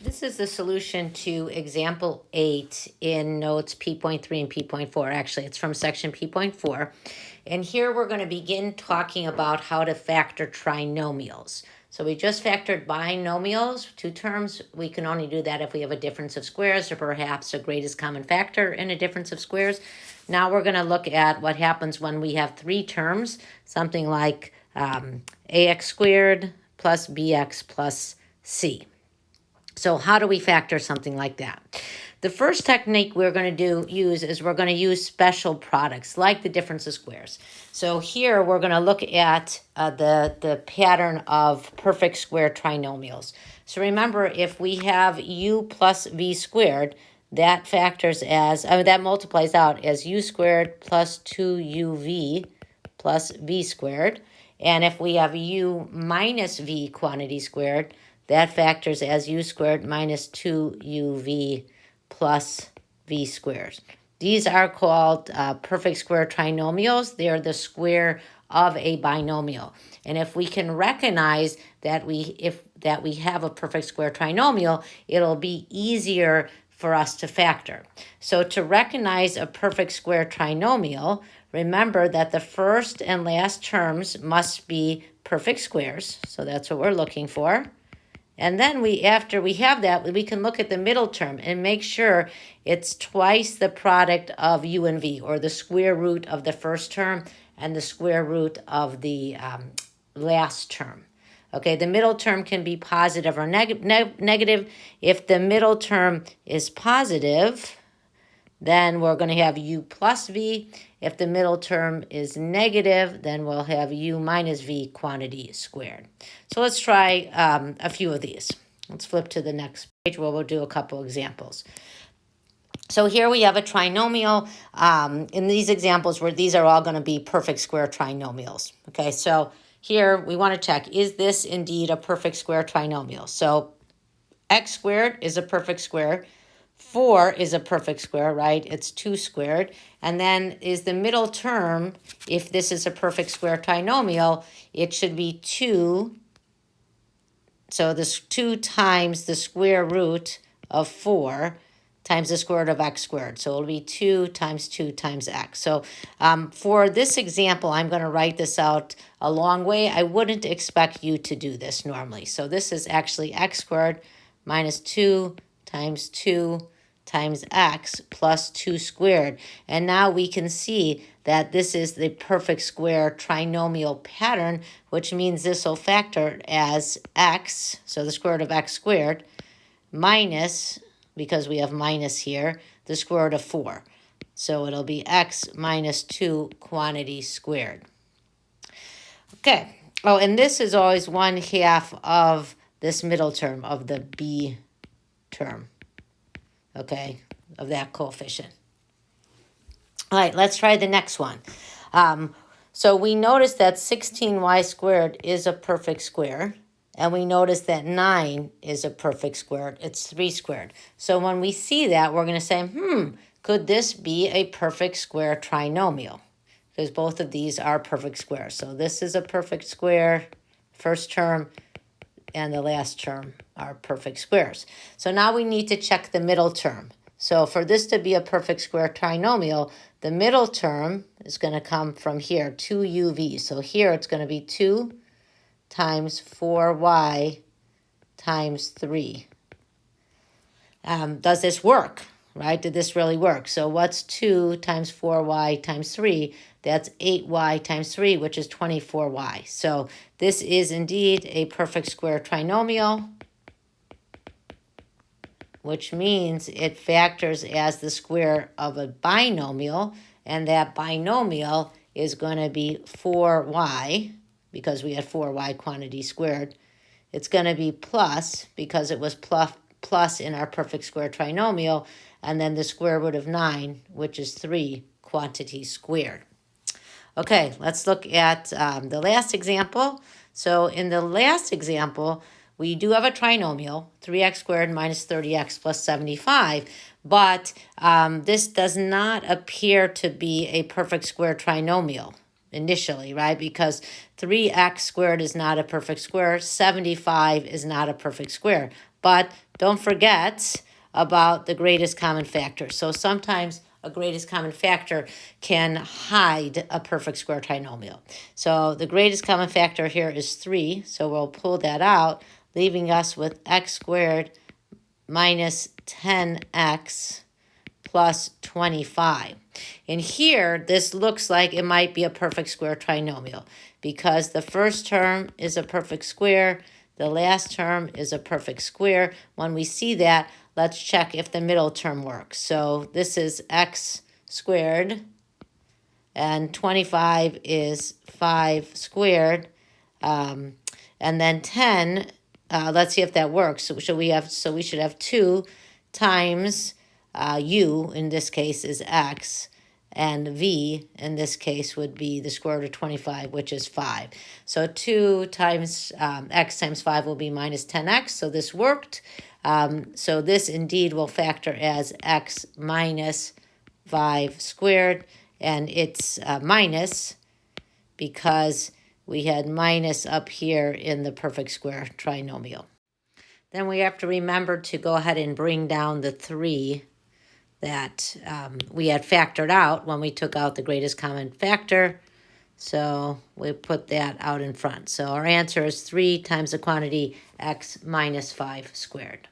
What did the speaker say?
This is the solution to example 8 in notes P.3 and P.4. Actually, it's from section P.4. And here we're going to begin talking about how to factor trinomials. So we just factored binomials, two terms. We can only do that if we have a difference of squares or perhaps a greatest common factor in a difference of squares. Now we're going to look at what happens when we have three terms, something like ax squared plus bx plus c. So how do we factor something like that? The first technique we're going to use is we're going to use special products like the difference of squares. So here we're going to look at the pattern of perfect square trinomials. So remember, if we have u plus v squared, that factors as, that multiplies out as u squared plus 2uv plus v squared. And if we have u minus v quantity squared, that factors as u squared minus 2uv plus v squared. These are called perfect square trinomials. They're the square of a binomial. And if we can recognize that we have a perfect square trinomial, it'll be easier for us to factor. So to recognize a perfect square trinomial, remember that the first and last terms must be perfect squares. So that's what we're looking for. And then after we have that, we can look at the middle term and make sure it's twice the product of u and v, or the square root of the first term and the square root of the last term. Okay, the middle term can be positive or negative. If the middle term is positive, then we're going to have u plus v. If the middle term is negative, then we'll have u minus v quantity squared. So let's try a few of these. Let's flip to the next page where we'll do a couple examples. So here we have a trinomial in these examples where these are all going to be perfect square trinomials. Okay, so here we want to check, is this indeed a perfect square trinomial? So x squared is a perfect square. 4 is a perfect square, right? It's 2 squared. And then is the middle term, if this is a perfect square trinomial, it should be 2. So this 2 times the square root of 4 times the square root of x squared. So it'll be 2 times x. So for this example, I'm going to write this out a long way. I wouldn't expect you to do this normally. So this is actually x squared minus 2 times x plus 2 squared. And now we can see that this is the perfect square trinomial pattern, which means this will factor as x, so the square root of x squared, minus, because we have minus here, the square root of 4. So it'll be x minus 2 quantity squared. Okay. Oh, and this is always 1/2 of this middle term, of the b term. Okay, of that coefficient. All right, let's try the next one. So we notice that 16y squared is a perfect square, and we notice that 9 is a perfect square. It's 3 squared. So when we see that, we're going to say, could this be a perfect square trinomial? Because both of these are perfect squares. So this is a perfect square, first term, and the last term are perfect squares. So now we need to check the middle term. So for this to be a perfect square trinomial, the middle term is going to come from here, 2uv. So here it's going to be 2 times 4y times 3. Does this work? Right? Did this really work? So what's 2 times 4y times 3? That's 8y times 3, which is 24y. So this is indeed a perfect square trinomial, which means it factors as the square of a binomial, and that binomial is going to be 4y, because we had 4y quantity squared. It's going to be plus, because it was plus in our perfect square trinomial, and then the square root of 9, which is 3 quantity squared. Okay, let's look at the last example. So in the last example, we do have a trinomial, 3x squared minus 30x plus 75, but this does not appear to be a perfect square trinomial initially, right? Because 3x squared is not a perfect square, 75 is not a perfect square. But don't forget about the greatest common factor. So sometimes a greatest common factor can hide a perfect square trinomial. So the greatest common factor here is 3. So we'll pull that out, leaving us with x squared minus 10x plus 25. And here, this looks like it might be a perfect square trinomial because the first term is a perfect square, the last term is a perfect square. When we see that, let's check if the middle term works. So this is x squared, and 25 is 5 squared. And then 10, let's see if that works. So we should have 2 times u, in this case, is x, and v, in this case, would be the square root of 25, which is 5. So 2 times x times 5 will be minus 10x, so this worked. So this indeed will factor as x minus 5 squared, and it's minus because we had minus up here in the perfect square trinomial. Then we have to remember to go ahead and bring down the 3 that we had factored out when we took out the greatest common factor. So we put that out in front. So our answer is 3 times the quantity x minus 5 squared.